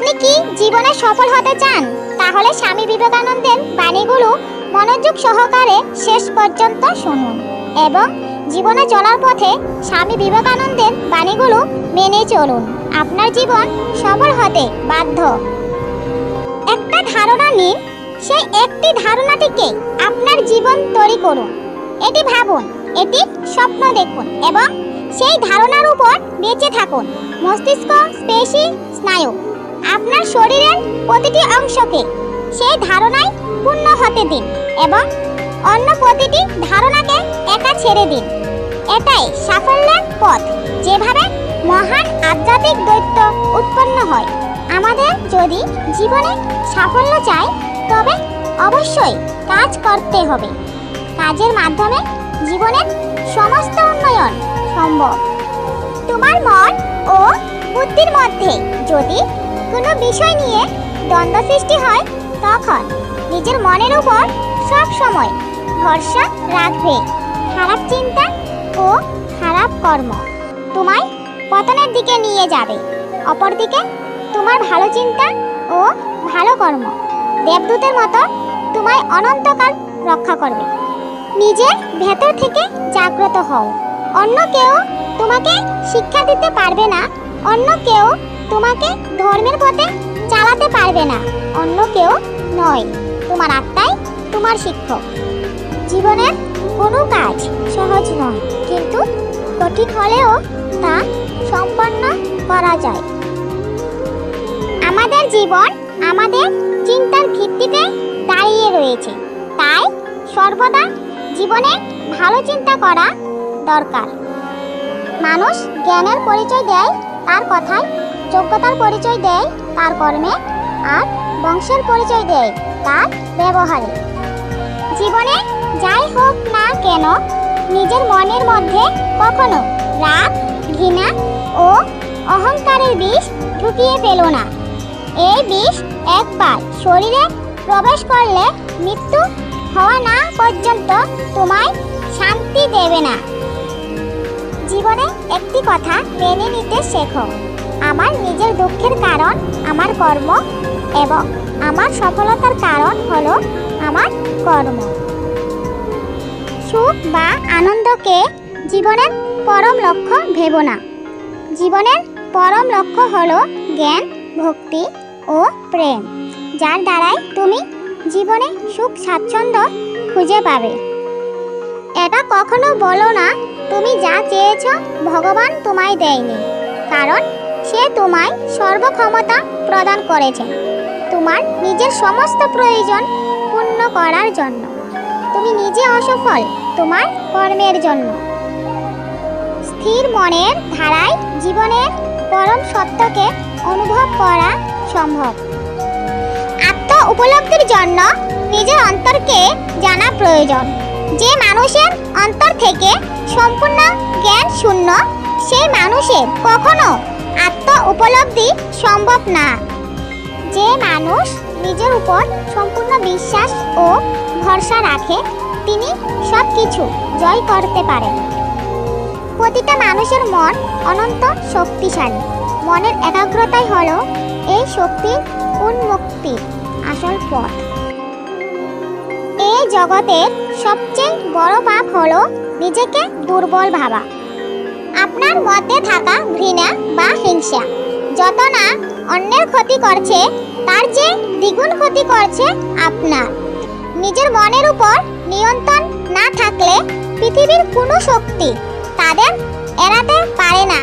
আপনি কি জীবনে সফল হতে চান? তাহলে স্বামী বিবেকানন্দের বাণীগুলো মনোযোগ সহকারে শেষ পর্যন্ত শুনুন এবং জীবনে চলার পথে স্বামী বিবেকানন্দের বাণীগুলো মেনে চলুন। আপনার জীবন সফল হতে বাধ্য। একটা ধারণা নিন, সেই একটি ধারণাটিকে আপনার জীবন তৈরি করুন। এটি ভাবুন, এটি স্বপ্ন দেখুন এবং সেই ধারণার উপর বেঁচে থাকুন। মস্তিষ্ক, পেশি, স্নায়ু, আপনার শরীরের প্রতিটি অংশকে সেই ধারণায় পূর্ণ হতে দিন এবং অন্য প্রতিটি ধারণাকে একা ছেড়ে দিন। এটাই সাফল্যের পথ। যেভাবে মহান আধ্যাত্মিক দৈত্য উৎপন্ন হয়। আমাদের যদি জীবনে সাফল্য চাই, তবে অবশ্যই কাজ করতে হবে। কাজের মাধ্যমে জীবনের সমস্ত উন্নয়ন সম্ভব। তোমার মন ও বুদ্ধির মধ্যে যদি কোনো বিষয় নিয়ে দ্বন্দ্ব সৃষ্টি হয়, তখন নিজের মনের উপর সব সময় ভরসা রাখবে। খারাপ চিন্তা ও খারাপ কর্ম তোমায় পতনের দিকে নিয়ে যাবে। অপরদিকে তোমার ভালো চিন্তা ও ভালো কর্ম দেবদূতের মতো তোমায় অনন্তকাল রক্ষা করবে। নিজের ভেতর থেকে জাগ্রত হও। অন্য কেউ তোমাকে শিক্ষা দিতে পারবে না। অন্য কেউ তোমাকে ধর্মের পথে চালাতে পারবে না। অন্য কেউ নয়, তোমার আত্মাই তোমার শিক্ষক। জীবনের কোনো কাজ সহজ নয়, কিন্তু কঠিন হলেও তা সম্পন্ন করা যায়। আমাদের জীবন আমাদের চিন্তার ভিত্তিতে দাঁড়িয়ে রয়েছে। তাই সর্বদা জীবনে ভালো চিন্তা করা দরকার। মানুষ জ্ঞানের পরিচয় দেয় তার কথায়, যোগ্যতার পরিচয় দেয় তার কর্মে, আর বংশের পরিচয় দেয় তার ব্যবহারে। জীবনে যাই হোক না কেন, নিজের মনের মধ্যে কখনো রাগ, ঘৃণা ও অহংকারের বিষ ঢুকিয়ে ফেলো না। এই বিষ একবার শরীরে প্রবেশ করলে মৃত্যু হওয়া না পর্যন্ত তোমায় শান্তি দেবে না। জীবনে একটি কথা মেনে নিতে শেখো, আমার নিজের দুঃখের কারণ আমার কর্ম এবং আমার সফলতার কারণ হলো আমার কর্ম। সুখ বা আনন্দকে জীবনের পরম লক্ষ্য ভেবো না। জীবনের পরম লক্ষ্য হলো জ্ঞান, ভক্তি ও প্রেম, যার দ্বারাই তুমি জীবনে সুখ স্বাচ্ছন্দ্য খুঁজে পাবে। এটা কখনো বলো না তুমি যা চেয়েছ ভগবান তোমায় দেয়নি, কারণ সে তোমায় সর্বক্ষমতা প্রদান করেছেন তোমার নিজের সমস্ত প্রয়োজন পূর্ণ করার জন্য। তুমি নিজে অসফল তোমার কর্মের জন্য। স্থির মনের ধারায় জীবনের পরম সত্যকে অনুভব করা সম্ভব। আত্ম উপলব্ধির জন্য নিজের অন্তরকে জানা প্রয়োজন। যে মানুষের অন্তর থেকে সম্পূর্ণ জ্ঞান শূন্য, সেই মানুষের কখনো আত্ম উপলব্ধি সম্ভব না। যে মানুষ নিজের উপর সম্পূর্ণ বিশ্বাস ও ভরসা রাখে, তিনি সব কিছু জয় করতে পারেন। প্রতিটা মানুষের মন অনন্ত শক্তিশালী। মনের একাগ্রতাই হলো এই শক্তির উন্মুক্তির আসল পথ। এই জগতের সবচেয়ে বড় পাপ হলো নিজেকে দুর্বল ভাবা। আপনার মধ্যে থাকা ঘৃণা বা হিংসা যত না অন্যের ক্ষতি করছে, তার চেয়ে দ্বিগুণ ক্ষতি করছে আপনার। নিজের মনের উপর নিয়ন্ত্রণ না থাকলে পৃথিবীর কোনো শক্তি তাদের এড়াতে পারে না।